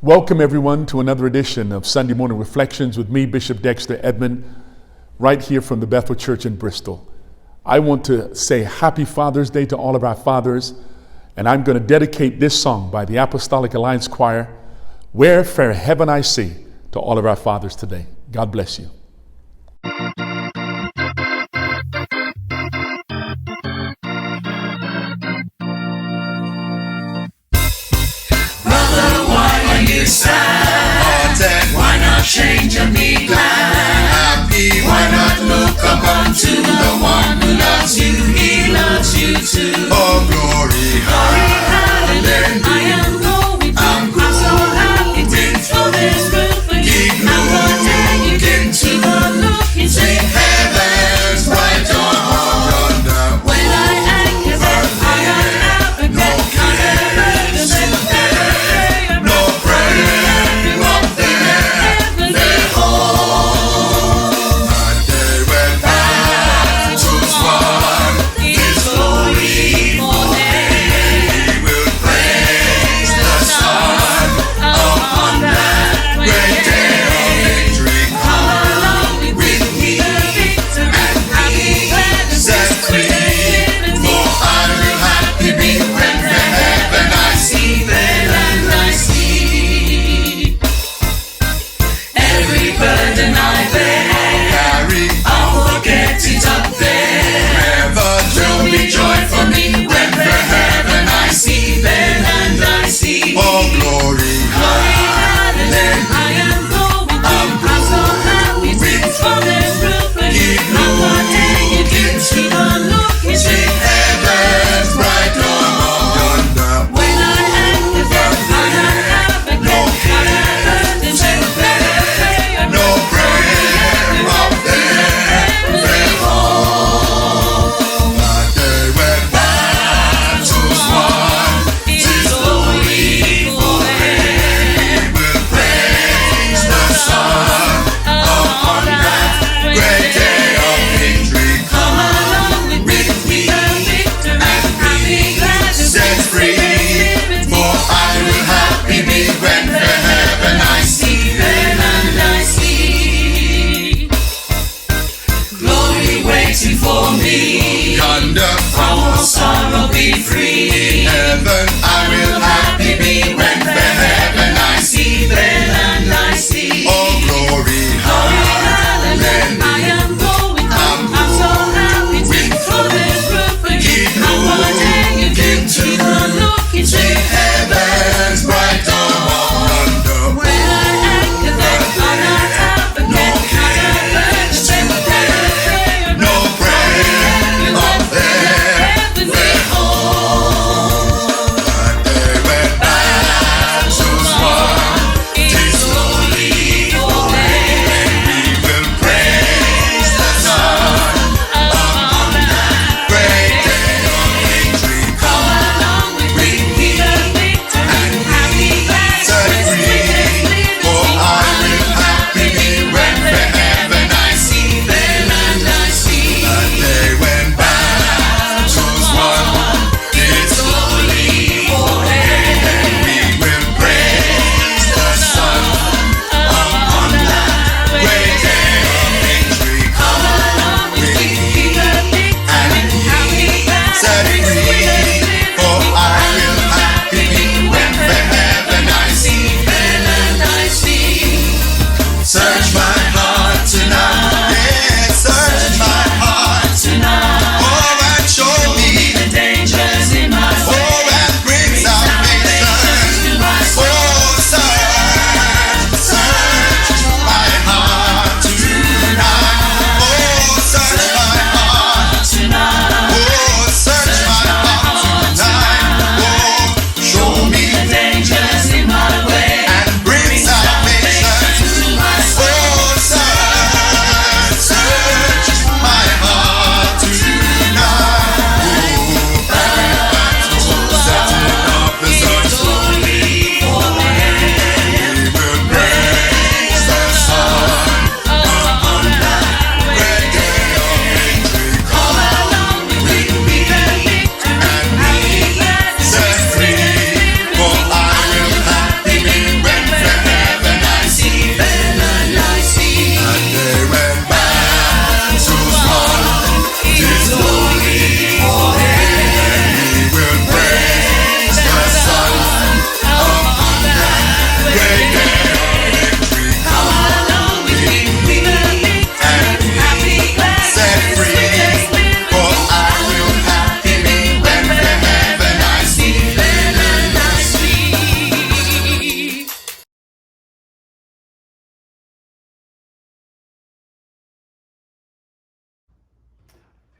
Welcome everyone to another edition of Sunday Morning Reflections with me, Bishop Dexter Edmund, right here from the Bethel Church in Bristol. I want to say Happy Father's Day to all of our fathers, and I'm going to dedicate this song by the Apostolic Alliance Choir, Where Fair Heaven I See, to all of our fathers today. God bless you. Sad. Why not change and be glad? Happy. Why not look up unto the one who loves you? He loves you too. Oh, glory, hallelujah. I am going to. I'm so happy to throw this roof again. I'm going to take you to a look and say heaven's right on down. When I anchor there, I am out again. No cares in there, no prayer.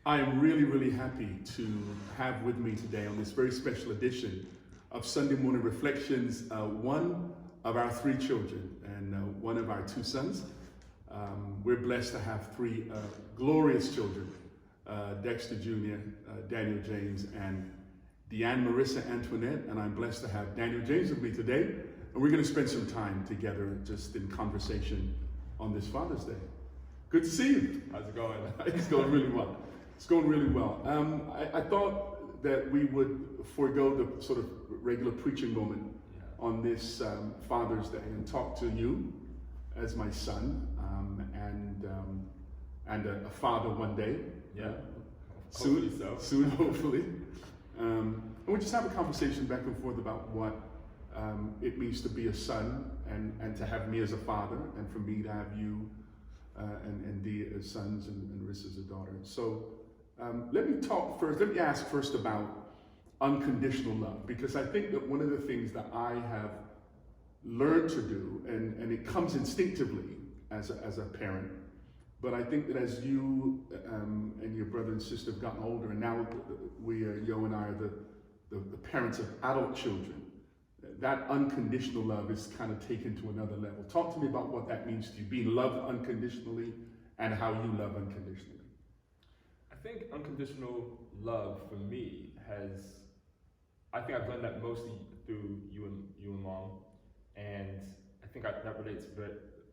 I am really, really happy to have with me today on this very special edition of Sunday Morning Reflections, one of our three children and one of our two sons. We're blessed to have three glorious children, Dexter Jr., Daniel James, and Deanne Marissa Antoinette, and I'm blessed to have Daniel James with me today, and we're going to spend some time together just in conversation on this Father's Day. Good to see you. How's it going? It's going really well. It's going really well. I thought that we would forego the sort of regular preaching moment on this Father's Day and talk to you as my son and a father one day. Yeah. Soon, Hopefully so. Soon, hopefully. And we just have a conversation back and forth about what it means to be a son and to have me as a father, and for me to have you and Dee as sons and Riss as a daughter. So let me ask first about unconditional love, because I think that one of the things that I have learned to do, and it comes instinctively as a parent, but I think that as you and your brother and sister have gotten older, and now Yo and I are the parents of adult children, that unconditional love is kind of taken to another level. Talk to me about what that means to you, being loved unconditionally and how you love unconditionally. I think unconditional love for me I think I've learned that mostly through you and Mom, and I think that relates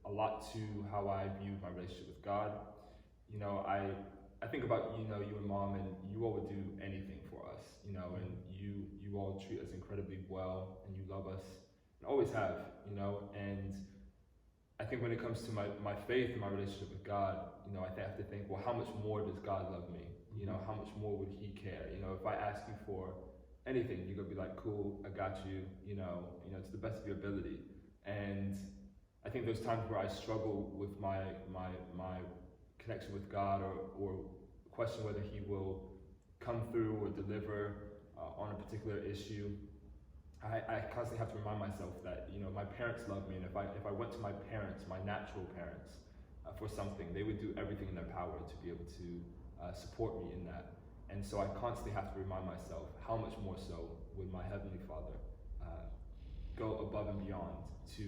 a lot to how I view my relationship with God. You know, I think about, you and Mom, and you all would do anything for us, and you all treat us incredibly well, and you love us, and always have, and I think when it comes to my faith and my relationship with God, I have to think, well, how much more does God love me? How much more would He care? If I ask you for anything, you're gonna be like, cool, I got you, to the best of your ability. And I think there's times where I struggle with my connection with God, or question whether He will come through or deliver on a particular issue. I constantly have to remind myself that my parents love me, and if I went to my parents, my natural parents, for something, they would do everything in their power to be able to support me in that. And so I constantly have to remind myself, how much more so would my Heavenly Father go above and beyond to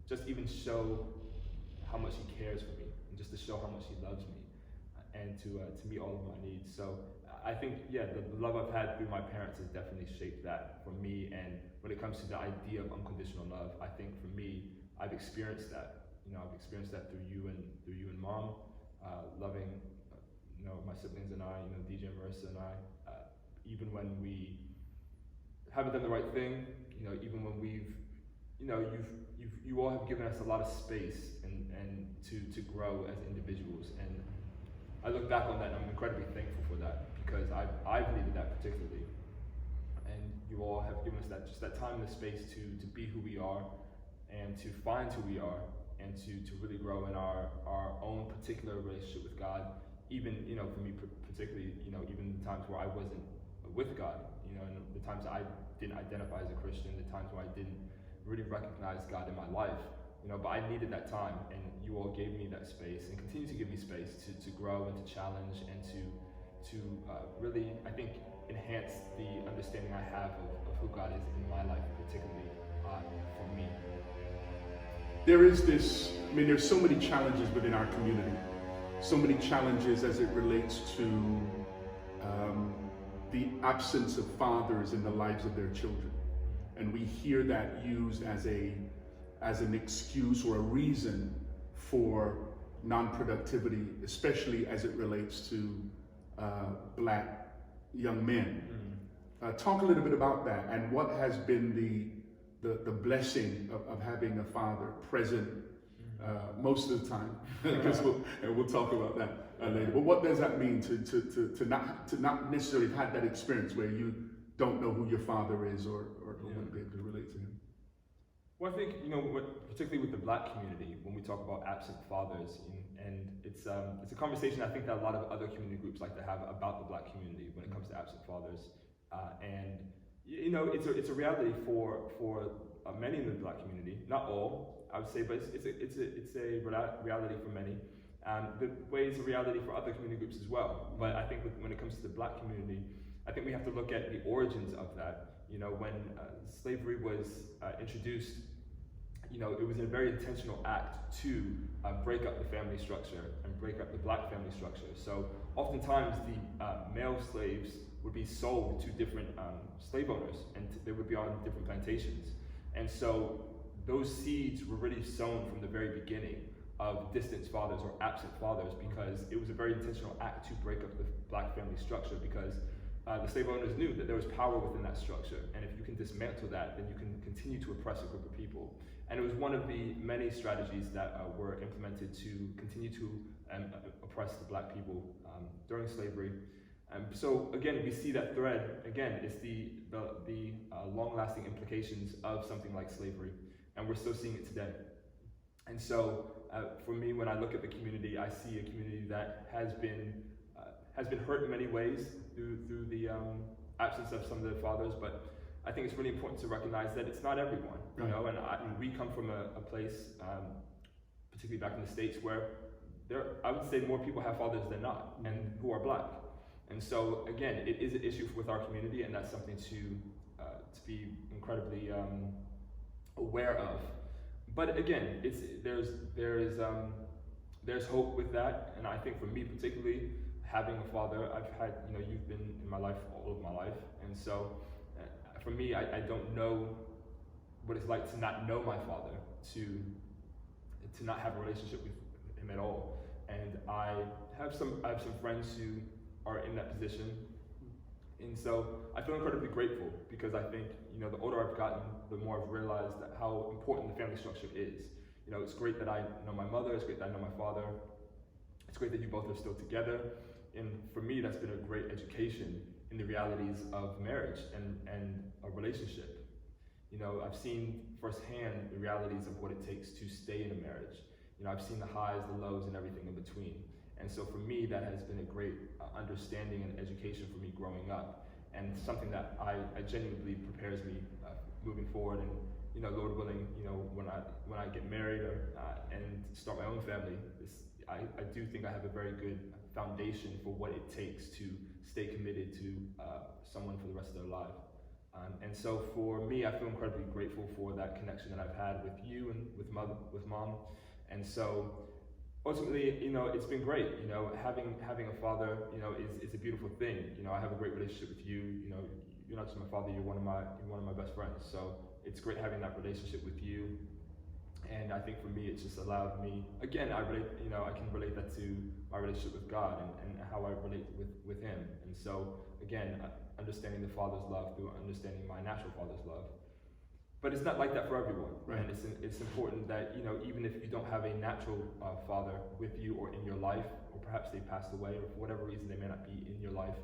just even show how much He cares for me, and just to show how much He loves me, and to meet all of my needs. So I think, the love I've had through my parents has definitely shaped that for me. And when it comes to the idea of unconditional love, I think for me, I've experienced that. I've experienced that through you and Mom, loving, my siblings and I, DJ and Marissa and I, even when we haven't done the right thing, even when we've, you all have given us a lot of space and to grow as individuals. And I look back on that and I'm incredibly thankful for that, because I've needed that particularly. And you all have given us that time and the space to be who we are, and to find who we are, and to really grow in our own particular relationship with God. Even, for me particularly, even the times where I wasn't with God, and the times I didn't identify as a Christian, the times where I didn't really recognize God in my life, but I needed that time, and you all gave me that space and continue to give me space to grow and to challenge and to really, I think, enhance the understanding I have of who God is in my life, particularly for me. There's so many challenges within our community, so many challenges as it relates to the absence of fathers in the lives of their children. And we hear that used as an excuse or a reason for non-productivity, especially as it relates to Black young men. Talk a little bit about that, and what has been the blessing of having a father present most of the time. We'll talk about that later. But what does that mean to not necessarily have had that experience where you don't know who your father is, or wouldn't be able to relate to him? Well, I think, particularly with the Black community, when we talk about absent fathers, and it's a conversation I think that a lot of other community groups like to have about the Black community when it comes to absent fathers, and it's a reality for many in the Black community, not all, I would say, but it's a reality for many. The way it's a reality for other community groups as well. But I think when it comes to the Black community, I think we have to look at the origins of that. When slavery was introduced, it was a very intentional act to break up the family structure and break up the Black family structure. So oftentimes the male slaves would be sold to different slave owners, and they would be on different plantations. And so those seeds were really sown from the very beginning of distant fathers or absent fathers, because it was a very intentional act to break up the Black family structure, because the slave owners knew that there was power within that structure, and if you can dismantle that, then you can continue to oppress a group of people. And it was one of the many strategies that were implemented to continue to oppress the Black people during slavery. So again, we see that thread. Again, it's the long-lasting implications of something like slavery, and we're still seeing it today. And so, for me, when I look at the community, I see a community that has been hurt in many ways through the absence of some of their fathers. But I think it's really important to recognize that it's not everyone, you know. And we come from a place, particularly back in the States, where I would say more people have fathers than not, and who are Black. And so again, it is an issue with our community, and that's something to be incredibly aware of. But again, there's hope with that, and I think for me particularly, having a father, I've had, you've been in my life all of my life, and so for me, I don't know what it's like to not know my father, to not have a relationship with him at all. And I have some friends who are in that position, and so I feel incredibly grateful, because I think, the older I've gotten, the more I've realized that how important the family structure is. It's great that I know my mother, it's great that I know my father, it's great that you both are still together, and for me, that's been a great education in the realities of marriage and a relationship. I've seen firsthand the realities of what it takes to stay in a marriage. I've seen the highs, the lows, and everything in between. And so for me, that has been a great understanding and education for me growing up, and something that I genuinely prepares me moving forward. And Lord willing, when I get married and start my own family, I do think I have a very good foundation for what it takes to stay committed to someone for the rest of their life. And so for me, I feel incredibly grateful for that connection that I've had with you and with Mom. And so ultimately, it's been great. Having a father, is a beautiful thing. I have a great relationship with you. You're not just my father; you're one of my best friends. So it's great having that relationship with you. And I think for me, it's just allowed me. Again, I can relate that to my relationship with God and how I relate with Him. And so again, understanding the Father's love through understanding my natural father's love. But it's not like that for everyone, right? And it's important that, even if you don't have a natural father with you or in your life, or perhaps they passed away, or for whatever reason they may not be in your life,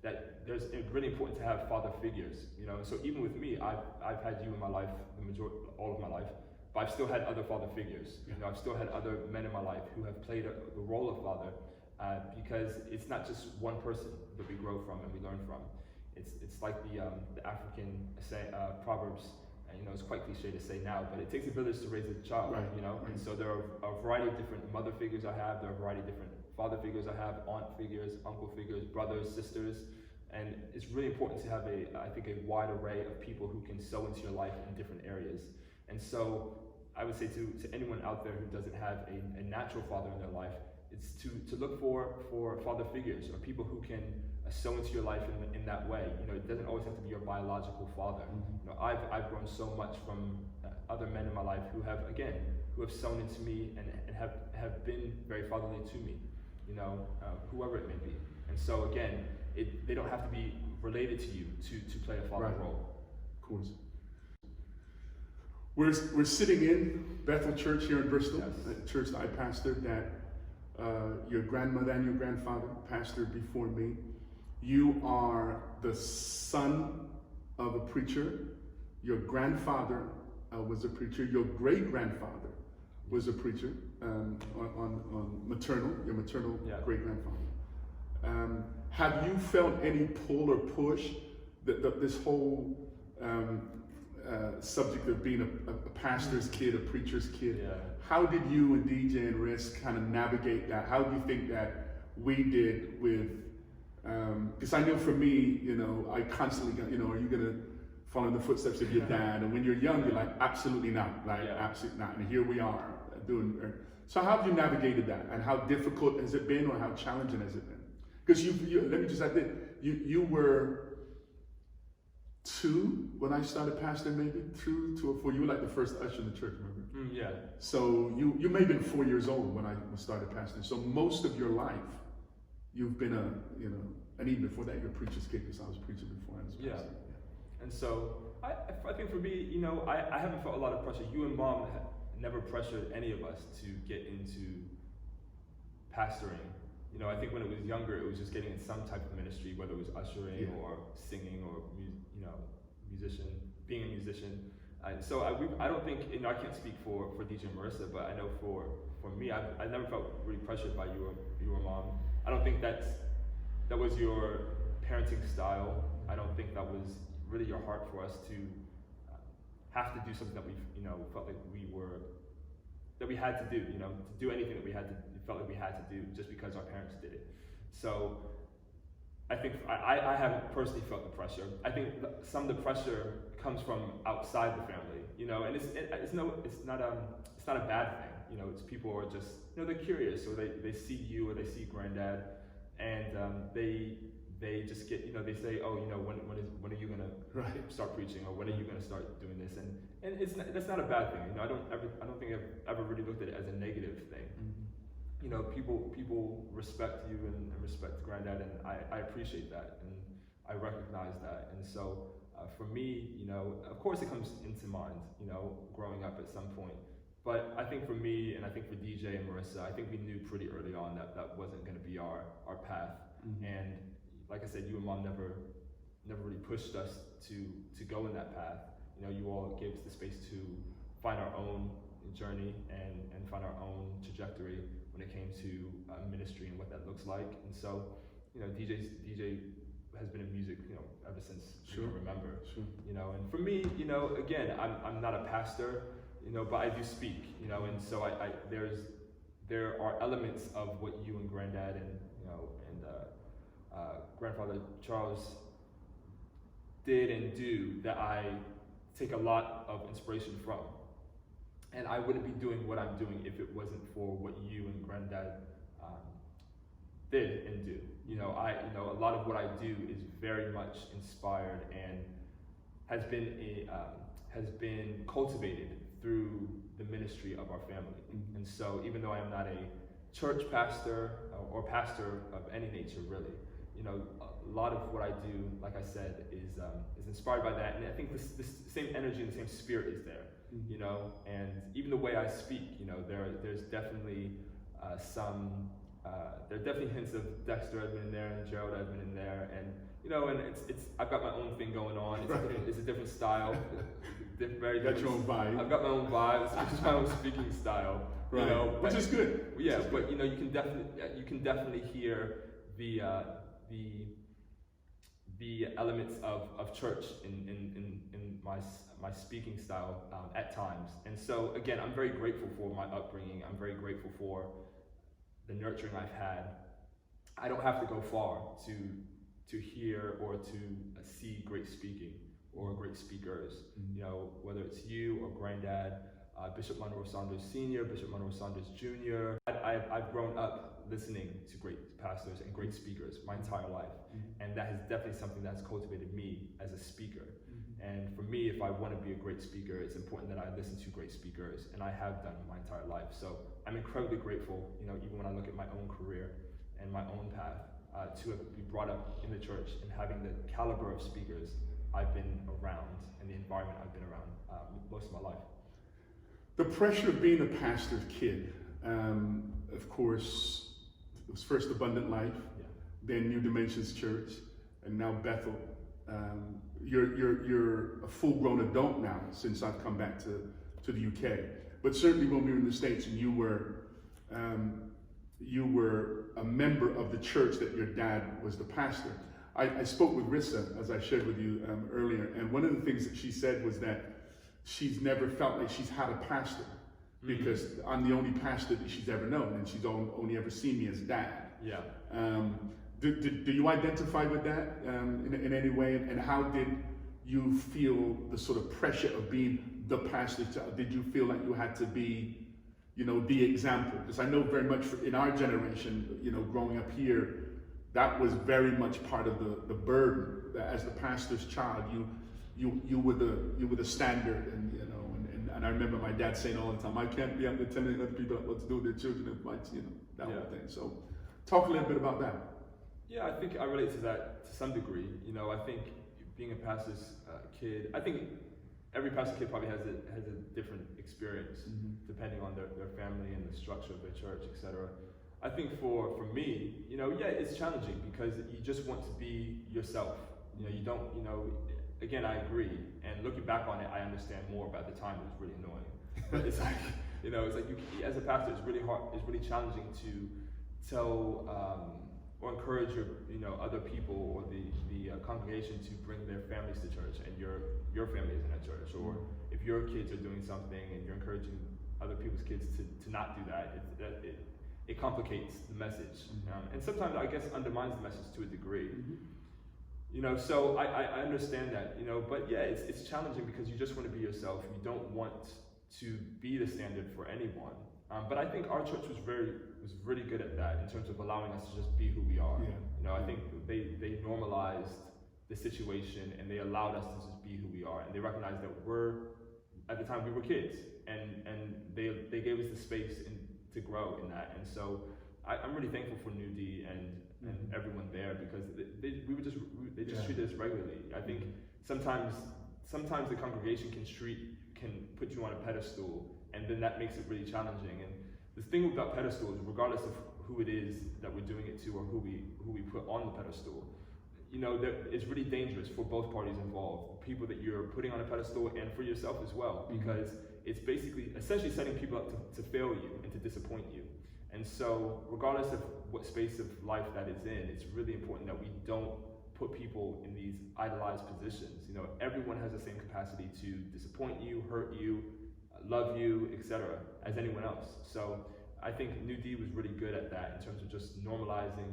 that it's really important to have father figures, And so even with me, I've had you in my life all of my life, but I've still had other father figures. I've still had other men in my life who have played the role of father, because it's not just one person that we grow from and we learn from. It's like the African proverbs. It's quite cliche to say now, but it takes a village to raise a child, right. And so there are a variety of different mother figures I have, there are a variety of different father figures I have, aunt figures, uncle figures, brothers, sisters, and it's really important to have a wide array of people who can sow into your life in different areas. And so I would say to anyone out there who doesn't have a natural father in their life, it's to look for father figures, or people who can sow into your life in that way. It doesn't always have to be your biological father. I've grown so much from other men in my life who have sown into me and have been very fatherly to me, whoever it may be. And so again, they don't have to be related to you to play a father role. Of course. We're sitting in Bethel Church here in Bristol, a church that I pastored, that your grandmother and your grandfather pastored before me. You are the son of a preacher. Your grandfather was a preacher. Your great-grandfather was a preacher on your maternal great-grandfather. Have you felt any pull or push, this whole subject of being a pastor's kid, a preacher's kid. Yeah. How did you and DJ and Risk kind of navigate that? How do you think that we did with, because I know for me, you know, I constantly got, you know, are you going to follow in the footsteps of your dad? And when you're young, you're like, absolutely not, like, absolutely not. And here we are doing, so how have you navigated that? And how difficult has it been, or how challenging has it been? Because you let me just add this, you were 2 when I started pastoring, maybe 2 or 4. You were like the first usher in the church, remember? Yeah. So you may have been 4 years old when I started pastoring. So most of your life, you've been and even before that, you're a preacher's kid, because I was preaching before I was pastoring. Yeah. And so I think for me, you know, I haven't felt a lot of pressure. You and Mom never pressured any of us to get into pastoring. You know, I think when it was younger, it was just getting in some type of ministry, whether it was ushering or singing or being a musician. So I don't think, you know, I can't speak for DJ and Marissa, but I know for me, I never felt really pressured by you or Mom. I don't think that was your parenting style. I don't think that was really your heart for us to have to do something that we, you know, felt like we had to do, you know, to do anything that we felt like we had to do just because our parents did it. So I think I haven't personally felt the pressure. I think some of the pressure comes from outside the family, you know, and it's not a bad thing, you know. It's people are just, you know, they're curious, or they see you or they see Granddad, and they just get, you know, they say, oh, you know, when are you gonna start preaching, or when are you gonna start doing this, and that's not a bad thing, you know. I don't think I've ever really looked at it as a negative thing. Mm-hmm. You know, people respect you and respect Granddad, and I appreciate that, and I recognize that. And so for me, you know, of course it comes into mind, you know, growing up at some point. But I think for me, and I think for DJ and Marissa, I think we knew pretty early on that wasn't going to be our path. Mm-hmm. And like I said, you and Mom never really pushed us to go in that path. You know, you all gave us the space to find our own journey and find our own trajectory when it came to ministry and what that looks like. And so, you know, DJ has been in music, you know, ever since you can remember. Sure. You know, and for me, you know, again, I'm not a pastor, you know, but I do speak, you know, and so there are elements of what you and Granddad and, you know, and Grandfather Charles did and do that I take a lot of inspiration from. And I wouldn't be doing what I'm doing if it wasn't for what you and Granddad did and do. You know, a lot of what I do is very much inspired and has been cultivated through the ministry of our family. Mm-hmm. And so, even though I am not a church pastor or pastor of any nature, really, you know, a lot of what I do, like I said, is inspired by that. And I think this same energy and the same spirit is there. You know, and even the way I speak, you know, there's definitely there are definitely hints of Dexter Edmund in there and Gerald Edmund in there, and you know, and it's I've got my own thing going on. It's a different style. Very different. Got your own vibe. I've got my own vibes, which is my own speaking style. Right. You know, which is good. Yeah, but you know, you can definitely hear the elements of church in my speaking style at times. And so again, I'm very grateful for my upbringing. I'm very grateful for the nurturing I've had. I don't have to go far to hear or to see great speaking or great speakers. Mm-hmm. You know, whether it's you or Granddad, Bishop Monroe Saunders Sr., Bishop Monroe Saunders Jr. I've grown up listening to great pastors and great speakers my entire life. Mm-hmm. And that is definitely something that's cultivated me as a speaker. Mm-hmm. And for me, if I want to be a great speaker, it's important that I listen to great speakers, and I have done my entire life. So I'm incredibly grateful, you know, even when I look at my own career and my own path, to be brought up in the church and having the caliber of speakers I've been around and the environment I've been around most of my life. The pressure of being a pastor's kid, of course, it was first Abundant Life, then New Dimensions Church, and now Bethel. You're a full-grown adult now since I've come back to the UK. But certainly when we were in the States and you were a member of the church that your dad was the pastor, I spoke with Rissa, as I shared with you earlier, and one of the things that she said was that she's never felt like she's had a pastor, because I'm the only pastor that she's ever known, and she's only ever seen me as dad. Yeah. Do you identify with that in any way, and how did you feel the sort of pressure of being the pastor? Did you feel like you had to be, the example? Because I know very much in our generation, growing up here, that was very much part of the burden. That as the pastor's child, you were the standard, and I remember my dad saying all the time, I can't be out there telling other people what to do with their children, that whole thing. So talk a little bit about that. Yeah, I think I relate to that to some degree. I think being a pastor's kid, I think every pastor's kid probably has a different experience depending on their family and the structure of their church, etc. I think for me, it's challenging because you just want to be yourself. You don't, again, I agree. And looking back on it, I understand more, but at the time it was really annoying. But it's like, as a pastor, it's really hard, it's really challenging to tell or encourage other people or the congregation to bring their families to church, and your family isn't at church. Or if your kids are doing something and you're encouraging other people's kids to not do that, it complicates the message, and sometimes I guess undermines the message to a degree. So I understand that, but yeah, it's challenging because you just want to be yourself. You don't want to be the standard for anyone. But I think our church was really good at that in terms of allowing us to just be who we are. Yeah. I think they normalized the situation and they allowed us to just be who we are, and they recognized that at the time we were kids, and they gave us the space to grow in that. And so I'm really thankful for New D and everyone there, because they just treat us regularly. I think sometimes the congregation can put you on a pedestal, and then that makes it really challenging. And the thing about pedestals, regardless of who it is that we're doing it to or who we put on the pedestal, it's really dangerous for both parties involved, people that you're putting on a pedestal and for yourself as well, because it's essentially setting people up to fail you and to disappoint you. And so regardless of what space of life that is in, it's really important that we don't put people in these idolized positions. Everyone has the same capacity to disappoint you, hurt you, love you, etc., as anyone else. So I think New D was really good at that in terms of just normalizing,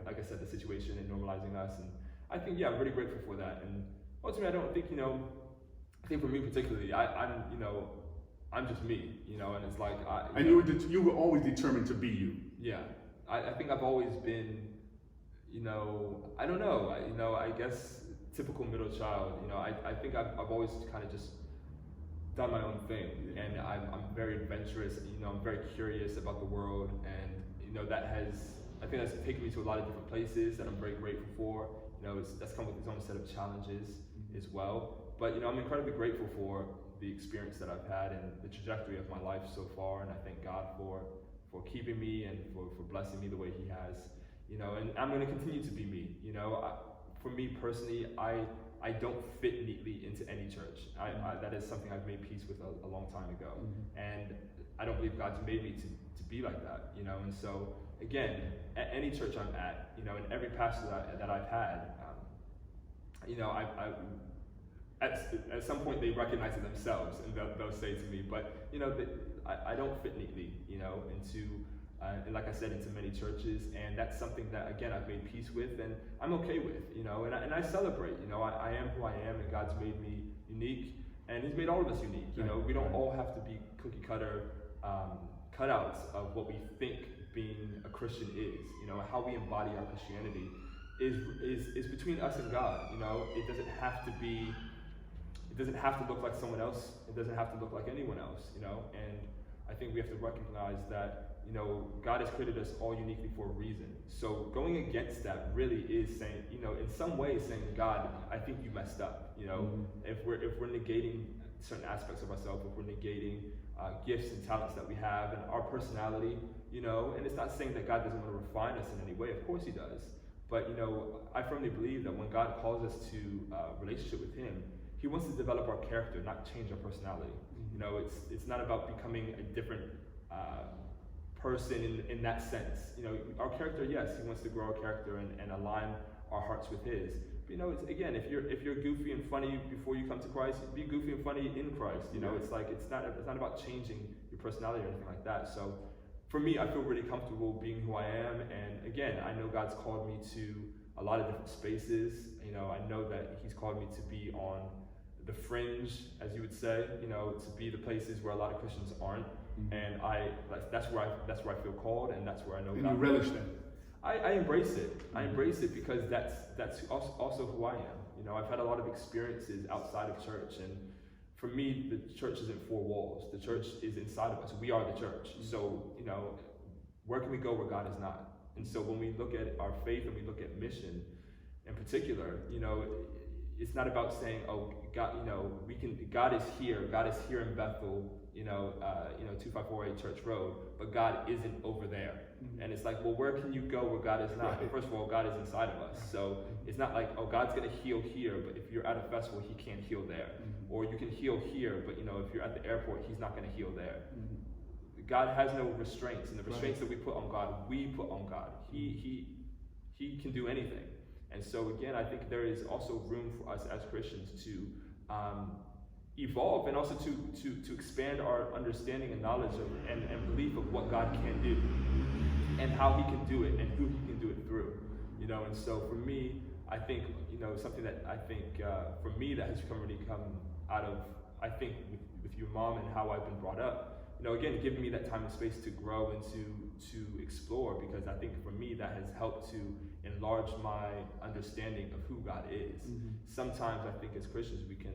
like I said, the situation and normalizing us. And I think, I'm really grateful for that. And ultimately, I don't think, I think for me particularly, I'm just me, and it's like you were always determined to be you. Yeah, I think I've always been, I don't know, I guess typical middle child. I think I've always kind of just done my own thing, and I'm very adventurous. I'm very curious about the world, and I think that's taken me to a lot of different places that I'm very grateful for. That's come with its own set of challenges as well. But I'm incredibly grateful for the experience that I've had and the trajectory of my life so far, and I thank God for keeping me and for blessing me the way He has. And I'm going to continue to be me. For me personally, I don't fit neatly into any church. That is something I've made peace with a long time ago, and I don't believe God's made me to be like that. And so again, at any church I'm at, and every pastor that I've had, at some point they recognize it themselves, and they'll say to me, but I don't fit neatly, into and like I said, into many churches, and that's something that again I've made peace with, and I'm okay with, and I celebrate. I am who I am, and God's made me unique, and He's made all of us unique. We don't all have to be cookie cutter cutouts of what we think being a Christian is. How we embody our Christianity is between us and God. It doesn't have to be. It doesn't have to look like someone else. It doesn't have to look like anyone else. And I think we have to recognize that God has created us all uniquely for a reason. So going against that really is saying, in some ways saying, God, I think you messed up. If we're negating certain aspects of ourselves, if we're negating gifts and talents that we have and our personality, and it's not saying that God doesn't want to refine us in any way. Of course He does. But I firmly believe that when God calls us to relationship with Him, He wants to develop our character, not change our personality. It's not about becoming a different person in that sense. Our character, yes, He wants to grow our character and align our hearts with His. But, you know, it's, again, if you're goofy and funny before you come to Christ, be goofy and funny in Christ. You know, it's like it's not about changing your personality or anything like that. So for me, I feel really comfortable being who I am. And again, I know God's called me to a lot of different spaces. You know, I know that He's called me to be on the fringe, as you would say, you know, to be the places where a lot of Christians aren't. And that's where I feel called, and that's where I know and God. you relish that. I embrace it. I embrace it because that's also who I am. You know, I've had a lot of experiences outside of church, and for me, the church isn't four walls. The church is inside of us. We are the church. So, you know, where can we go where God is not? And so when we look at our faith and we look at mission in particular, you know, it's not about saying, oh, God, you know, God is here in Bethel, 2548 Church Road, but God isn't over there. And it's like, well, where can you go where God is not? Right. First of all, God is inside of us. So it's not like, oh, God's going to heal here, but if you're at a festival, He can't heal there. Or you can heal here, but, you know, if you're at the airport, He's not going to heal there. God has no restraints, and the restraints that we put on God, we put on God. He can do anything. And so again, I think there is also room for us as Christians to evolve, and also to expand our understanding and knowledge of and belief of what God can do, and how He can do it, and who He can do it through. You know, and so for me, I think, you know, something that I think for me that has really come out of, I think, with your mom and how I've been brought up. You know, again, giving me that time and space to grow and to explore, because I think for me that has helped to enlarge my understanding of who God is. Sometimes I think as Christians we can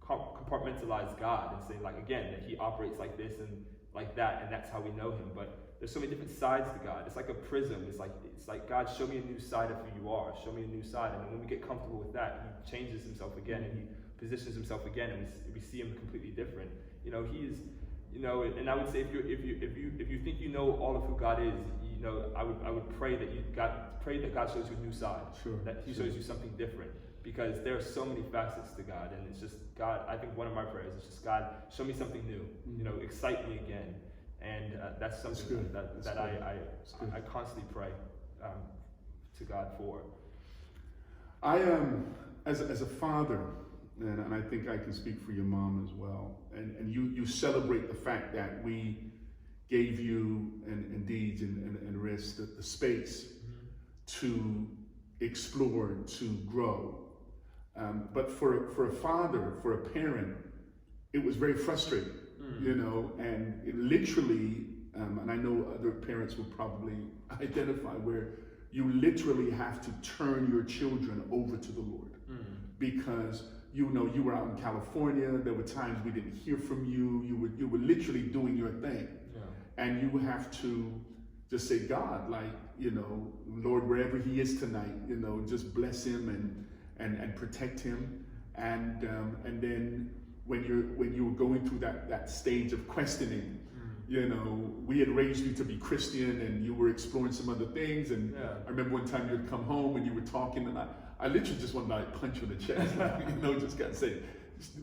compartmentalize God and say, like, again, that He operates like this and like that, and that's how we know Him. But there's so many different sides to God. It's like a prism. It's like God, show me a new side of who you are. Show me a new side. And when we get comfortable with that, He changes Himself again, and He positions Himself again, and we see Him completely different. You know, He is, you know, and I would say if you think you know all of who God is, you know, I would pray that God shows you a new side. Sure. That He shows you something different, because there are so many facets to God, and it's just God. I think one of my prayers is just, God, show me something new. You know, excite me again, and that's something that I constantly pray to God for. I am as a father. And I think I can speak for your mom as well. And you celebrate the fact that we gave you and Deeds and Riss the space to explore, to grow. But for a father, for a parent, it was very frustrating, you know, and it literally, and I know other parents will probably identify, where you literally have to turn your children over to the Lord. Because you know, you were out in California. There were times we didn't hear from you. You were literally doing your thing, and you have to just say, God, like, you know, Lord, wherever he is tonight, you know, just bless him and protect him. And then when you were going through that stage of questioning, you know, we had raised you to be Christian, and you were exploring some other things. And I remember one time you'd come home and you were talking, and I literally just wanted to like punch you in the chest, you know, just got to say,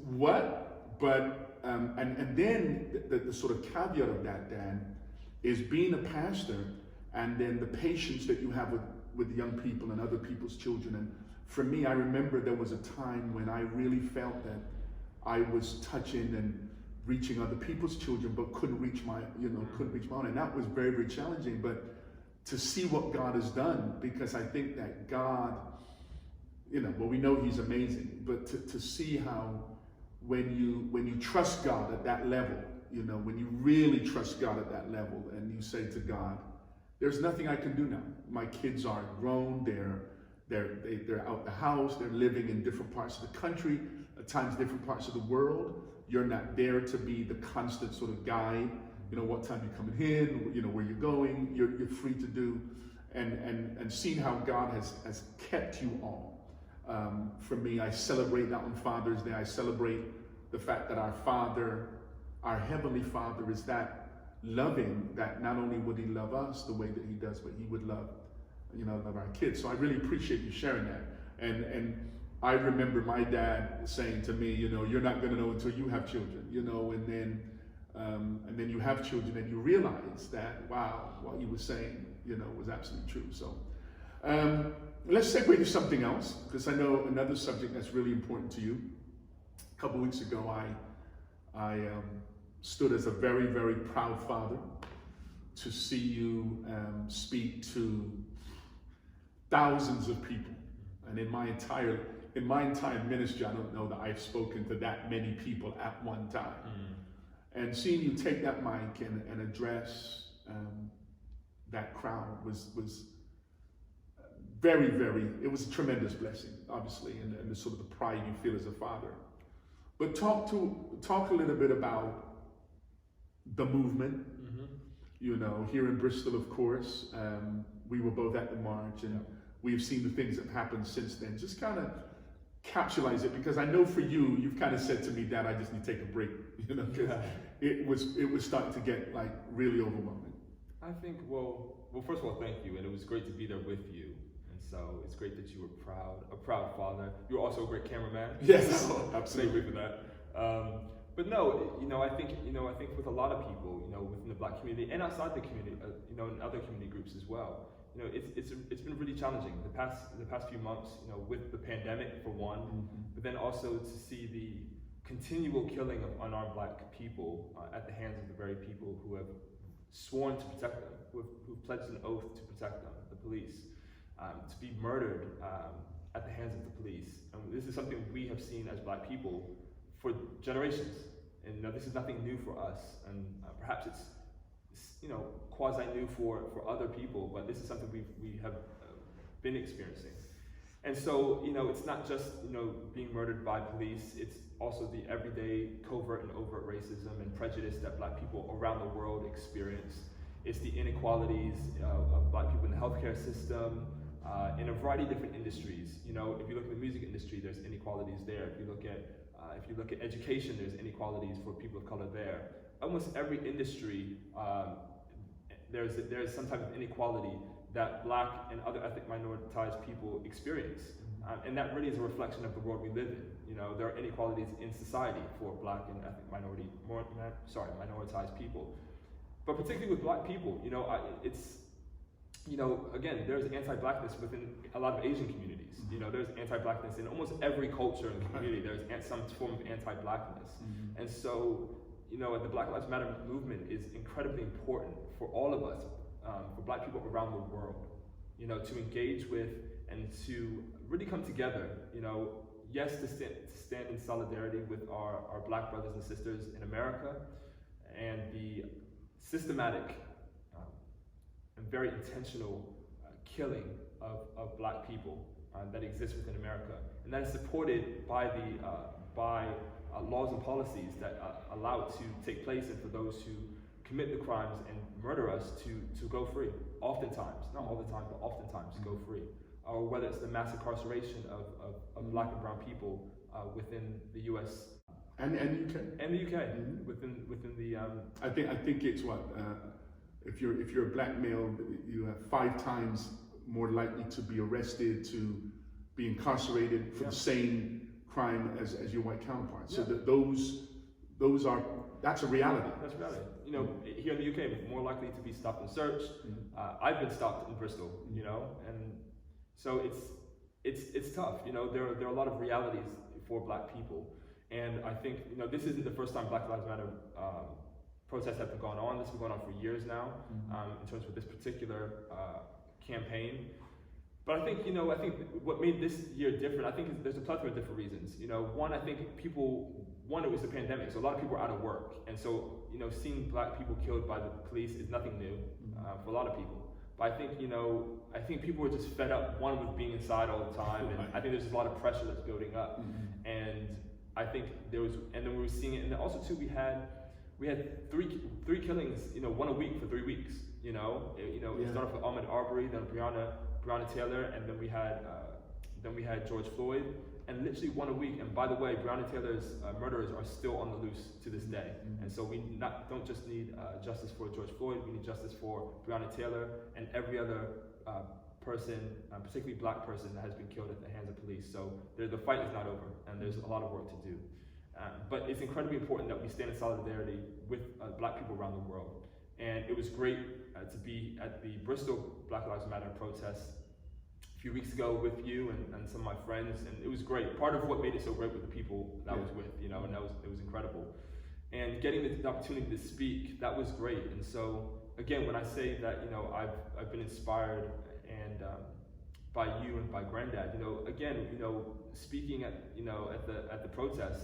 what? But, and then the sort of caveat of that, Dan, is being a pastor, and then the patience that you have with young people and other people's children. And for me, I remember there was a time when I really felt that I was touching and reaching other people's children, but couldn't reach my own. And that was very, very challenging. But to see what God has done, because I think that God, you know, well, we know he's amazing, but to see how when you trust God at that level, you know, when you really trust God at that level, and you say to God, there's nothing I can do now. My kids are grown, they're out the house, they're living in different parts of the country, at times different parts of the world. You're not there to be the constant sort of guide, you know, what time you're coming in, you know, where you're going, you're free to do, and seeing how God has kept you all. For me, I celebrate that on Father's Day. I celebrate the fact that our Father, our Heavenly Father, is that loving, that not only would he love us the way that he does, but he would love our kids. So I really appreciate you sharing that. And I remember my dad saying to me, you know, you're not going to know until you have children, you know, and then you have children and you realize that, wow, what he was saying, you know, was absolutely true. So Let's segue to something else, because I know another subject that's really important to you. A couple weeks ago, I stood as a very, very proud father to see you speak to thousands of people. And in my entire ministry, I don't know that I've spoken to that many people at one time. And seeing you take that mic and address that crowd was very, very, it was a tremendous blessing, obviously, and the sort of the pride you feel as a father. But talk a little bit about the movement. You know, here in Bristol, of course, we were both at the march, and we've seen the things that have happened since then. Just kind of capsulize it, because I know for you, you've kind of said to me, Dad, I just need to take a break, you know, because it was starting to get like really overwhelming. I think, well, first of all, thank you, and it was great to be there with you. So it's great that you were a proud father. You're also a great cameraman. Yes, so absolutely. Thank you for that. But no, I think with a lot of people, within the Black community and outside the community, in other community groups as well, it's been really challenging the past few months, with the pandemic for one, but then also to see the continual killing of unarmed Black people at the hands of the very people who have sworn to protect them, who've pledged an oath to protect them, the police. To be murdered at the hands of the police. And this is something we have seen as Black people for generations. And this is nothing new for us. And perhaps it's quasi-new for other people, but this is something we have been experiencing. And so, it's not just, being murdered by police, it's also the everyday covert and overt racism and prejudice that Black people around the world experience. It's the inequalities of Black people in the healthcare system, in a variety of different industries. If you look at the music industry, there's inequalities there. If you look at education, there's inequalities for people of color there. Almost every industry, there's some type of inequality that Black and other ethnic minoritized people experience. And that really is a reflection of the world we live in. There are inequalities in society for Black and ethnic minoritized people. But particularly with Black people, again, there's anti-Blackness within a lot of Asian communities. There's anti-Blackness in almost every culture and community. There's some form of anti-Blackness. And so, the Black Lives Matter movement is incredibly important for all of us, for Black people around the world, to engage with and to really come together, yes, to stand in solidarity with our Black brothers and sisters in America, and the systematic and very intentional killing of Black people that exists within America, and that is supported by laws and policies that allow it to take place, and for those who commit the crimes and murder us to go free. Oftentimes, not all the time, but oftentimes go free. Or whether it's the mass incarceration of Black and brown people within the U.S. and the UK. And the UK, within the. I think it's what. If you're a Black male, you have 5 times more likely to be arrested, to be incarcerated for the same crime as your white counterparts. So that's a reality. That's a reality. Here in the UK, more likely to be stopped and searched. I've been stopped in Bristol, and so it's tough. There are a lot of realities for Black people, and I think this isn't the first time Black Lives Matter protests have gone on. This has been going on for years now, in terms of this particular campaign. But I think, I think what made this year different, I think there's a plethora of different reasons. One, I think it was the pandemic, so a lot of people were out of work. And so, seeing Black people killed by the police is nothing new for a lot of people. But I think people were just fed up, one, with being inside all the time, and I think there's a lot of pressure that's building up. And I think and then we were seeing it, and then also too, we had three killings, one a week for 3 weeks. It started off with Ahmaud Arbery, then Breonna Taylor, and then we had George Floyd, and literally one a week. And by the way, Breonna Taylor's murderers are still on the loose to this day. And so we don't just need justice for George Floyd, we need justice for Breonna Taylor and every other person, particularly Black person, that has been killed at the hands of police. So the fight is not over, and there's a lot of work to do. But it's incredibly important that we stand in solidarity with Black people around the world. And it was great to be at the Bristol Black Lives Matter protest few weeks ago with you and some of my friends, and it was great. Part of what made it so great with the people that I was with, and it was incredible. And getting the opportunity to speak, that was great. And so again, when I say that, I've been inspired and by you and by Granddad, again, speaking at the protest,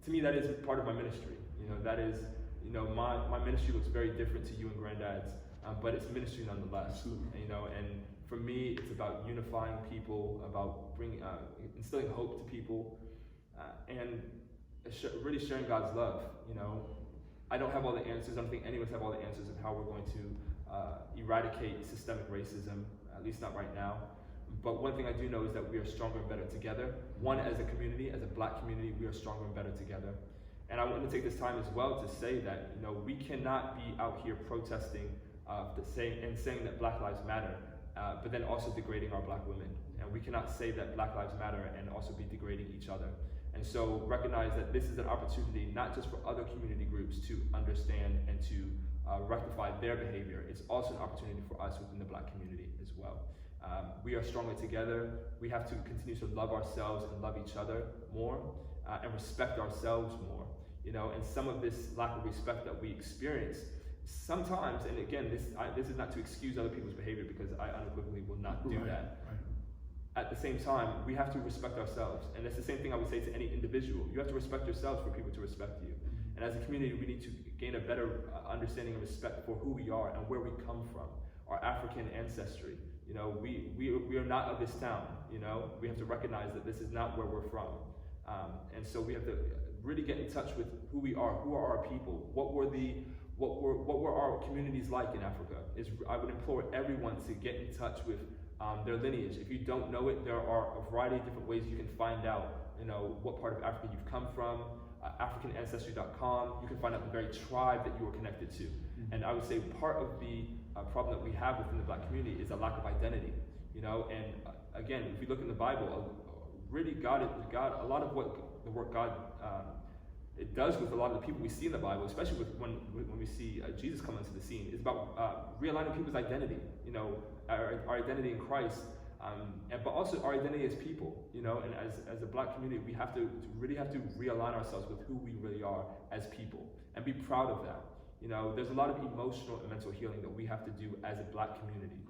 to me that is part of my ministry. That is, my ministry looks very different to you and Granddad's, but it's ministry nonetheless. Absolutely. And for me, it's about unifying people, about bringing, instilling hope to people, and really sharing God's love. I don't have all the answers. I don't think any of us have all the answers of how we're going to eradicate systemic racism, at least not right now. But one thing I do know is that we are stronger and better together. One, as a community, as a Black community, we are stronger and better together. And I want to take this time as well to say that we cannot be out here protesting saying that Black Lives Matter, but then also degrading our Black women. And we cannot say that Black Lives Matter and also be degrading each other. And so recognize that this is an opportunity not just for other community groups to understand and to rectify their behavior. It's also an opportunity for us within the Black community as well. We are stronger together. We have to continue to love ourselves and love each other more, and respect ourselves more. And some of this lack of respect that we experience sometimes, and again, this is not to excuse other people's behavior, because I unequivocally will not do that. Right. At the same time, we have to respect ourselves. And that's the same thing I would say to any individual. You have to respect yourselves for people to respect you. And as a community, we need to gain a better understanding and respect for who we are and where we come from, our African ancestry. We are not of this town. We have to recognize that this is not where we're from. And so we have to really get in touch with who we are, who are our people, what were our communities like in Africa. I would implore everyone to get in touch with their lineage. If you don't know it, there are a variety of different ways you can find out, what part of Africa you've come from. AfricanAncestry.com. You can find out the very tribe that you are connected to. And I would say part of the problem that we have within the Black community is a lack of identity. And again, if you look in the Bible, really God, a lot of what the work God it does with a lot of the people we see in the Bible, especially when we see Jesus come into the scene, is about realigning people's identity. Our identity in Christ, but also our identity as people. And as a Black community, we really have to realign ourselves with who we really are as people, and be proud of that. There's a lot of emotional and mental healing that we have to do as a Black community,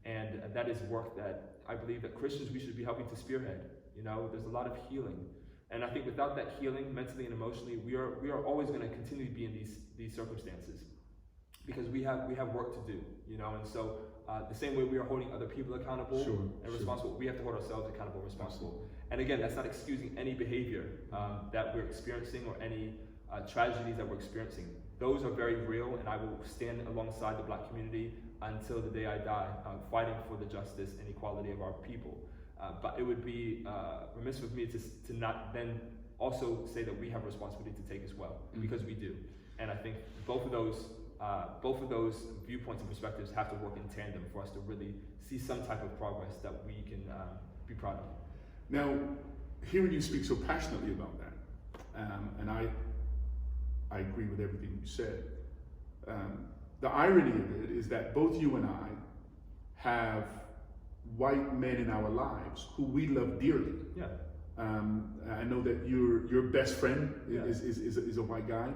and that is work that I believe that Christians, we should be helping to spearhead. There's a lot of healing. And I think without that healing, mentally and emotionally, we are always going to continue to be in these circumstances, because we have work to do, And so the same way we are holding other people accountable and responsible, we have to hold ourselves accountable and responsible. Absolutely. And again, that's not excusing any behavior that we're experiencing or any tragedies that we're experiencing. Those are very real, and I will stand alongside the Black community until the day I die, fighting for the justice and equality of our people. But it would be remiss of me to not then also say that we have a responsibility to take as well, because we do. And I think both of those viewpoints and perspectives have to work in tandem for us to really see some type of progress that we can be proud of. Now, hearing you speak so passionately about that, and I agree with everything you said. The irony of it is that both you and I have white men in our lives who we love dearly. Yeah. I know that your best friend is a white guy.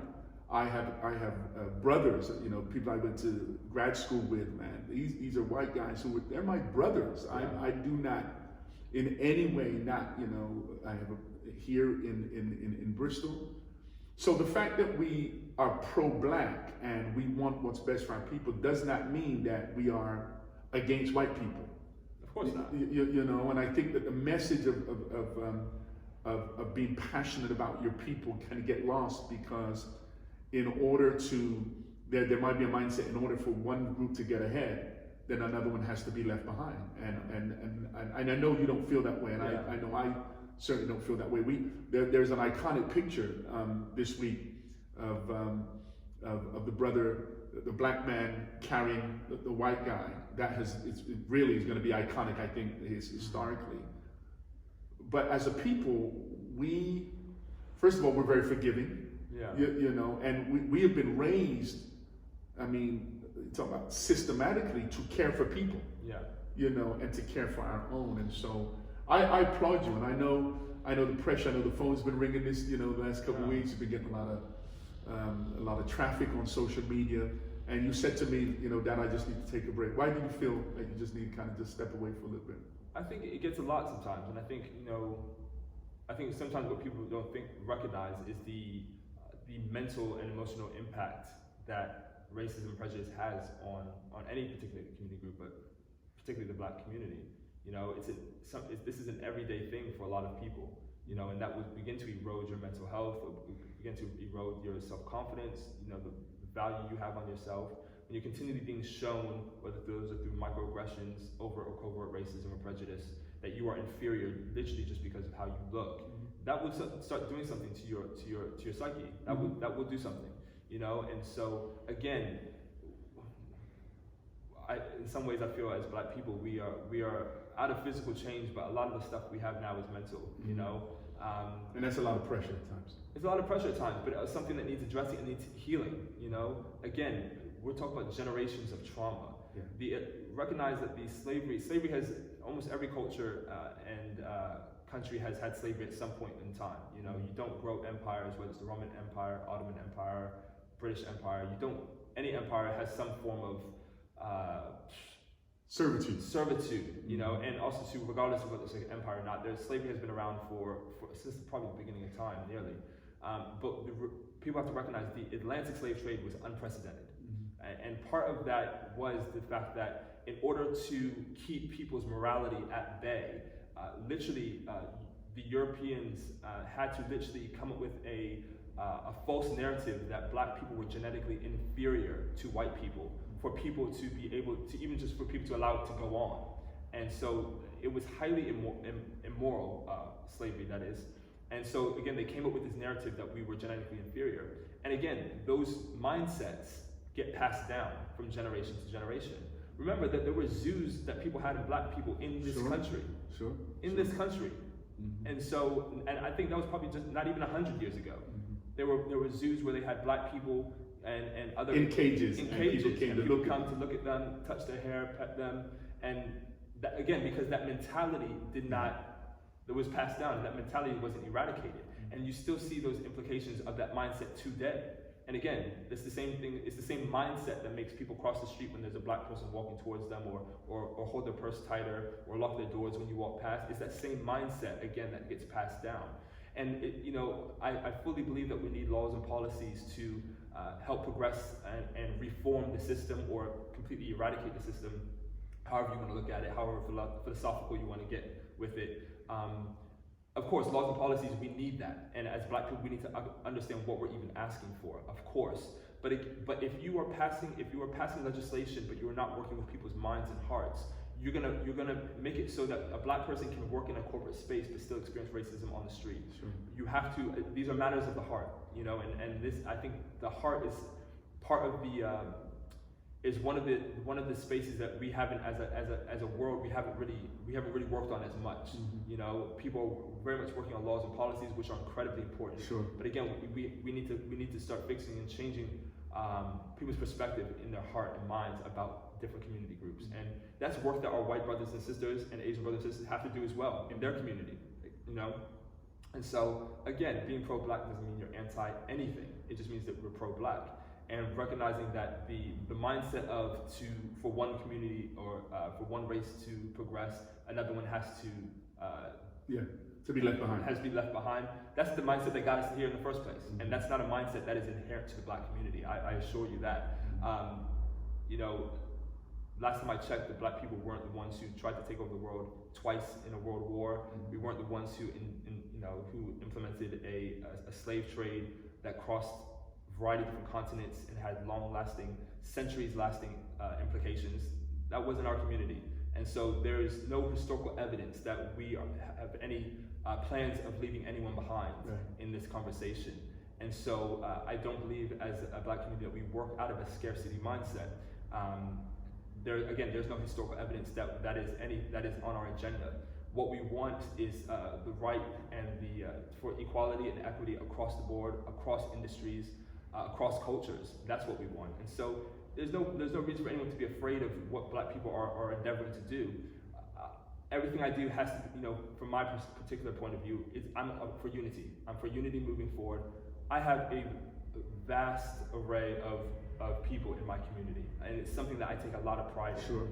I have brothers, people I went to grad school with, man. These are white guys they're my brothers. Yeah. I do not in any way I have here in Bristol. So the fact that we are pro-Black and we want what's best for our people does not mean that we are against white people. Of course not. And I think that the message of being passionate about your people can get lost, because in order to, there might be a mindset, in order for one group to get ahead, then another one has to be left behind. And I know you don't feel that way, and I know I certainly don't feel that way. There's an iconic picture this week of the brother, the Black man carrying the white guy. It really is going to be iconic, I think, historically. But as a people, first of all, we're very forgiving. Yeah. And we have been raised. I mean, talk about systematically to care for people, Yeah. you know, and to care for our own. And so I applaud you, and I know the pressure. I know the phone's been ringing this, you know, the last couple of weeks. You've been getting a lot of traffic on social media. And you said to me, you know, Dad, I just need to take a break. Why do you feel like you just need to kind of just step away for a little bit? I think it gets a lot sometimes, and I think, you know, I think sometimes what people don't recognize is the mental and emotional impact that racism and prejudice has on any particular community group, but particularly the Black community. You know, this is an everyday thing for a lot of people, you know, and that would begin to erode your mental health, or begin to erode your self-confidence, you know, the value you have on yourself. When you're continually being shown, whether those are through microaggressions, overt or covert racism or prejudice, that you are inferior literally just because of how you look, that would start doing something to your psyche. That would do something, you know. And so again, in some ways I feel as Black people we are out of physical change, but a lot of the stuff we have now is mental, you know. And that's a lot of pressure at times. It's a lot of pressure at times, but it's something that needs addressing and needs healing, you know. Again, we're talking about generations of trauma. Yeah. Recognize that slavery has, almost every culture and country has had slavery at some point in time. You know, you don't grow empires, whether it's the Roman Empire, Ottoman Empire, British Empire. Any empire has some form of servitude, you know, and also too, regardless of whether it's an empire or not, slavery has been around since probably the beginning of time, nearly. But people have to recognize the Atlantic slave trade was unprecedented. And part of that was the fact that in order to keep people's morality at bay, the Europeans had to literally come up with a false narrative that Black people were genetically inferior to white people, for people to be able to, even just for people to allow it to go on. And so it was highly immoral, slavery that is. And so again, they came up with this narrative that we were genetically inferior. And again, those mindsets get passed down from generation to generation. Remember that there were zoos that people had in Black people in this country. This country. And so, and I think that was probably just not even 100 years ago. There were zoos where they had Black people and other in cages. And people come to look at them, touch their hair, pet them, and that, again, because that mentality that was passed down, and that mentality wasn't eradicated, and you still see those implications of that mindset today. And again, it's the same thing. It's the same mindset that makes people cross the street when there's a Black person walking towards them, or hold their purse tighter, or lock their doors when you walk past. It's that same mindset again that gets passed down. And you know, I fully believe that we need laws and policies to help progress and reform the system, or completely eradicate the system, however you want to look at it, however philosophical you want to get with it. Of course, laws and policies, we need that. And as Black people, we need to understand what we're even asking for, of course. But if you are passing legislation, but you are not working with people's minds and hearts, you're gonna make it so that a Black person can work in a corporate space but still experience racism on the street. You have to. These are matters of the heart, you know. And this, I think, the heart is part of the is one of the spaces that we haven't, as a world, we haven't really worked on as much. You know, people are very much working on laws and policies, which are incredibly important. But again, we need to start fixing and changing people's perspective in their heart and minds about different community groups. And that's work that our white brothers and sisters and Asian brothers and sisters have to do as well in their community, you know. And so again, being pro-Black doesn't mean you're anti anything. It just means that we're pro-Black. And recognizing that the mindset for one community or for one race to progress, another one has to be left behind. Has to be left behind. That's the mindset that got us here in the first place, and that's not a mindset that is inherent to the Black community. I assure you that. You know, last time I checked, the Black people weren't the ones who tried to take over the world twice in a world war. We weren't the ones who implemented a slave trade that crossed a variety of different continents and had long-lasting, centuries-lasting implications. That wasn't our community. And so there is no historical evidence that we have any plans of leaving anyone behind in this conversation. And so I don't believe as a Black community that we work out of a scarcity mindset. There's no historical evidence that is on our agenda. What we want is the right and for equality and equity across the board, across industries, across cultures. That's what we want. And so there's no reason for anyone to be afraid of what Black people are endeavoring to do. Everything I do has to, from my particular point of view, I'm for unity. I'm for unity moving forward. I have a vast array of people in my community, and it's something that I take a lot of pride in. Sure.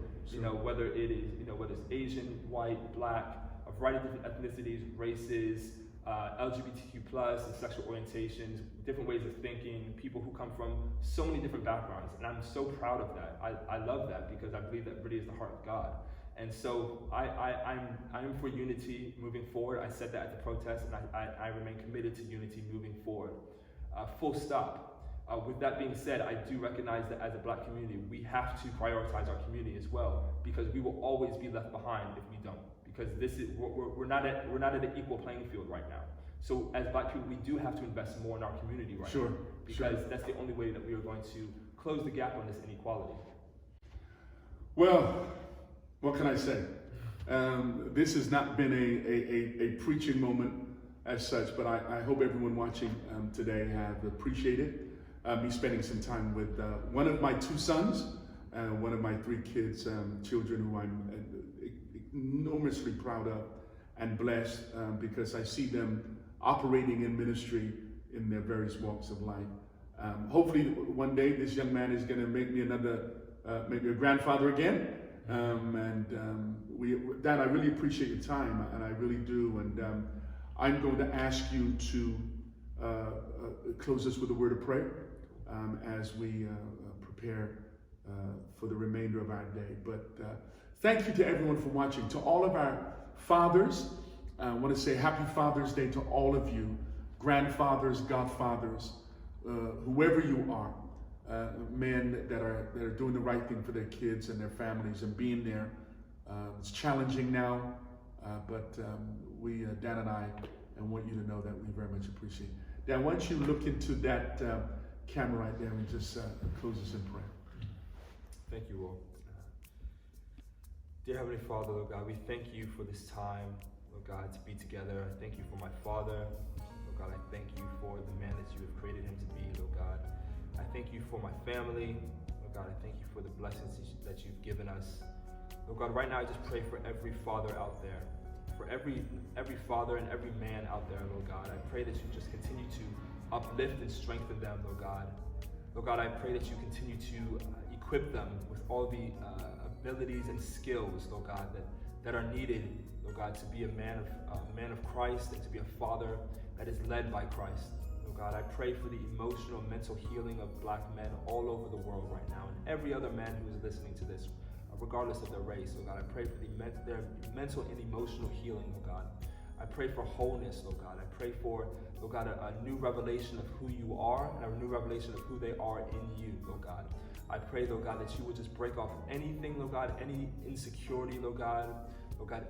Whether it is, whether it's Asian, white, Black, a variety of different ethnicities, races, LGBTQ+, and sexual orientations, different ways of thinking, people who come from so many different backgrounds, and I'm so proud of that. I love that because I believe that really is the heart of God. And so I'm for unity moving forward. I said that at the protest, and I remain committed to unity moving forward. Full stop. With that being said, I do recognize that as a Black community, we have to prioritize our community as well, because we will always be left behind if we don't. Because we're not at an equal playing field right now. So as Black people, we do have to invest more in our community right now, because that's the only way that we are going to close the gap on this inequality. Well, what can I say? This has not been a preaching moment as such, but I hope everyone watching today have appreciated me spending some time with one of my two sons, one of my three kids, children who I'm enormously proud of and blessed because I see them operating in ministry in their various walks of life. Hopefully one day this young man is going to make me maybe a grandfather again. Dad, I really appreciate your time, and I really do. And I'm going to ask you to close us with a word of prayer as we prepare for the remainder of our day. But thank you to everyone for watching. To all of our fathers, I want to say Happy Father's Day to all of you, grandfathers, godfathers, whoever you are. Men that are doing the right thing for their kids and their families and being there. It's challenging now, but Dan and I want you to know that we very much appreciate it. Dan, why don't you look into that camera right there and just close us in prayer. Thank you all. Dear Heavenly Father, Lord God, we thank you for this time, Lord God, to be together. I thank you for my father. Lord God, I thank you for the man that you have created him to be, Lord God. I thank you for my family. Lord God, I thank you for the blessings that you've given us. Lord God, right now I just pray for every father out there, for every father and every man out there, Lord God. I pray that you just continue to uplift and strengthen them, Lord God. Lord God, I pray that you continue to equip them with all the abilities and skills, Lord God, that are needed, Lord God, to be a man of Christ and to be a father that is led by Christ. God, I pray for the emotional, mental healing of Black men all over the world right now, and every other man who is listening to this, regardless of their race. Oh God, I pray for their mental and emotional healing, oh God. I pray for wholeness, oh God. I pray for, oh God, a new revelation of who you are and a new revelation of who they are in you, oh God. I pray, Lord God, that you would just break off anything, Lord God, any insecurity, Lord God,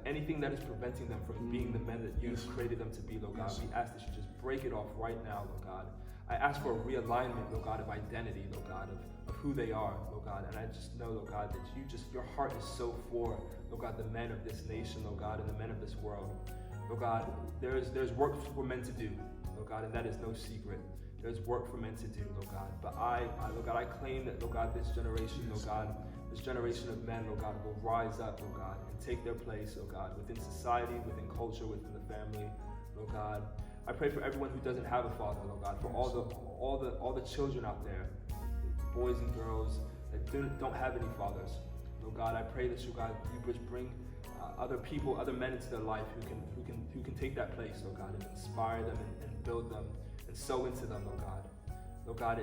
anything that is preventing them from being the men that you've created them to be, Lord God. We ask that you just break it off right now, Lord God. I ask for a realignment, Lord God, of identity, Lord God, of who they are, Lord God. And I just know, Lord God, that your heart is so for, Lord God, the men of this nation, Lord God, and the men of this world. Lord God, there's work for men to do, Lord God, and that is no secret. There's work for men to do, Lord God. But Lord God, I claim that, Lord God, this generation, Lord God, this generation of men, Lord God, will rise up, Lord God, and take their place, Lord God, within society, within culture, within the family, Lord God. I pray for everyone who doesn't have a father, Lord God, for all the children out there, boys and girls that don't have any fathers. Lord God, I pray that you just bring other people, other men into their life who can take that place, Lord God, and inspire them and build them and sow into them, Lord God. Lord God,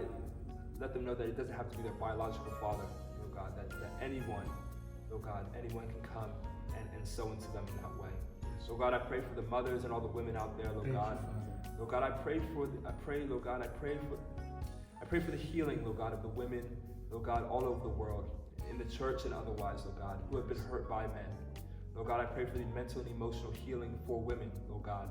let them know that it doesn't have to be their biological father, Lord God, that anyone, Lord God, anyone can come and sow into them in that way. So God, I pray for the mothers and all the women out there, Lord God. Lord God, I pray for the healing, Lord God, of the women, Lord God, all over the world, in the church and otherwise, Lord God, who have been hurt by men. Lord God, I pray for the mental and emotional healing for women, Lord God.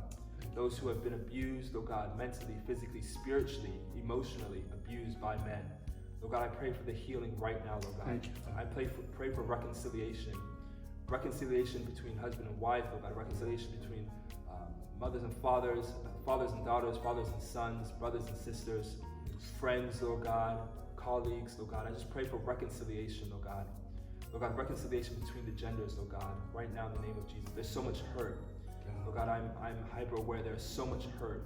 Those who have been abused, Lord God, mentally, physically, spiritually, emotionally abused by men. Lord God, I pray for the healing right now, Lord God. I pray for reconciliation between husband and wife, Lord God, reconciliation between mothers and fathers, fathers and daughters, fathers and sons, brothers and sisters, friends, Lord God, colleagues, Lord God. I just pray for reconciliation, Lord God. Lord God, reconciliation between the genders, Lord God. Right now in the name of Jesus, there's so much hurt. Lord God, I'm hyper aware there's so much hurt,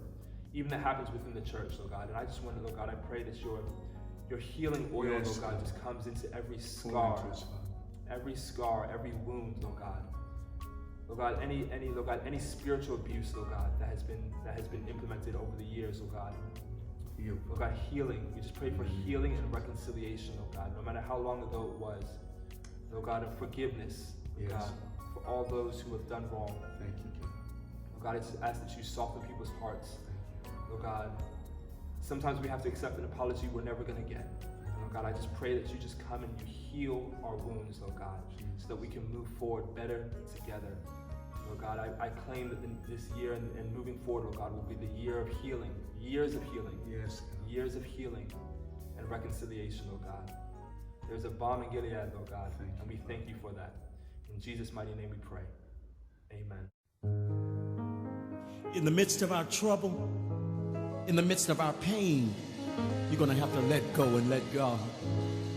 even that happens within the church, Lord God. And I just want to, Lord God, I pray that your healing oil, Yes, Lord God, God, just comes into every scar, every wound, Lord God. Lord God, any spiritual abuse, Lord God, that has been implemented over the years, Lord God. Lord God, healing. We just pray for healing and reconciliation, Lord God, no matter how long ago it was. Lord God, and forgiveness, Lord God, for all those who have done wrong. Thank you, God. Lord God, I just ask that you soften people's hearts. Lord God, sometimes we have to accept an apology we're never going to get. And Lord God, I just pray that you just come and you heal our wounds, Lord God, so that we can move forward better together. Lord God, I claim that this year and moving forward, Lord God, will be the year of healing, years of healing, years of healing and reconciliation, Lord God. There's a balm in Gilead, Lord God, and we thank you for that. In Jesus' mighty name we pray. Amen. In the midst of our trouble, in the midst of our pain, you're going to have to let go and let God.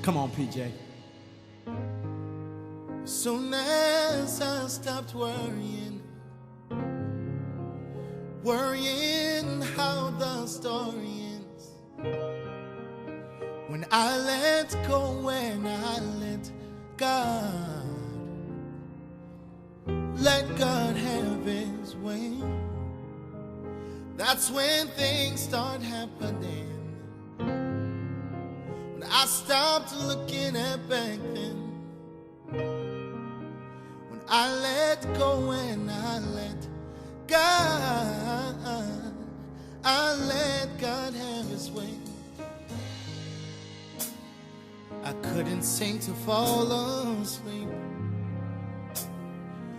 Come on, PJ. Soon as I stopped worrying how the story ends, when I let go, when I let God have his way, that's when things start happening. When I stopped looking at back then, when I let go and I let God have his way, I couldn't seem to fall asleep.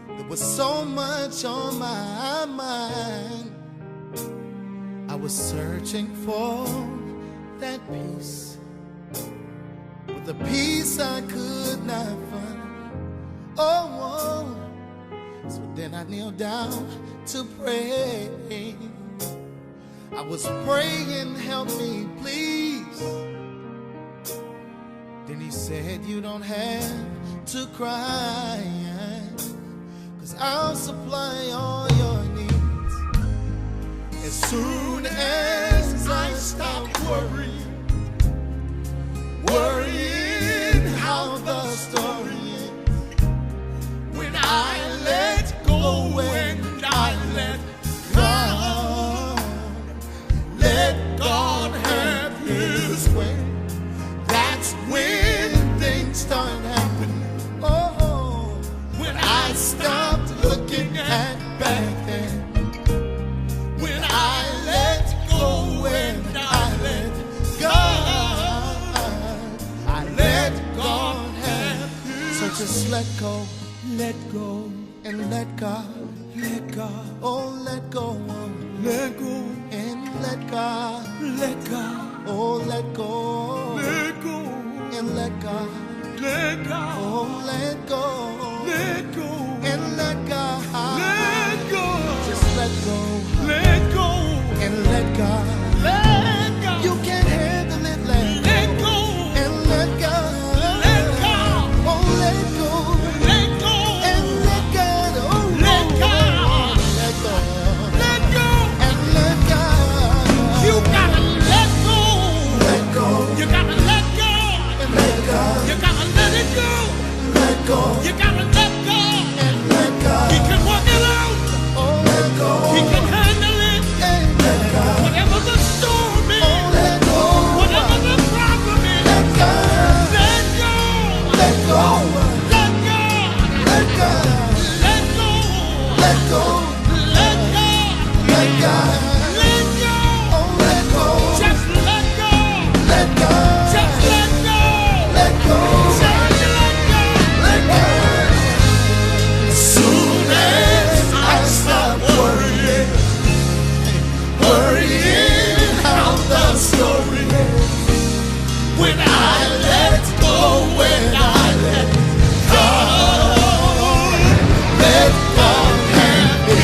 There was so much on my mind. I was searching for that peace, but the peace I could not find. Oh, so then I kneeled down to pray. I was praying, help me, please. Then he said, you don't have to cry, 'cause I'll supply all your needs. As soon as I stop worrying how the story ends, when I let go and I let God have his way, that's when things start happening. Oh, when I stopped looking at back then, when I let go and I let God have his. So just let go, and let God, oh let go, and let God, oh let go, and let God, oh let go, and let God, just let go, and let God, you can handle it, let go, and let God, oh let go, and let God, oh let God, let go, and let God, you gotta let go, you gotta let go, and let God, you gotta let it go, you gotta let go, and let God, he can work it out, oh let go, he can handle it, and let God, whatever the storm is, oh let go, whatever the problem is, let God, let go, let go, let God, let God, let go, let go, let God, let God, let go, oh let go, just let go, let go, just let go, let go, just let go, let go. Soon as I stop worrying how the story ends, when I let go, when I let God have his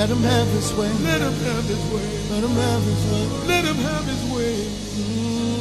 Let him have his way. Let him have his way. Let him have his way. Let him have his way.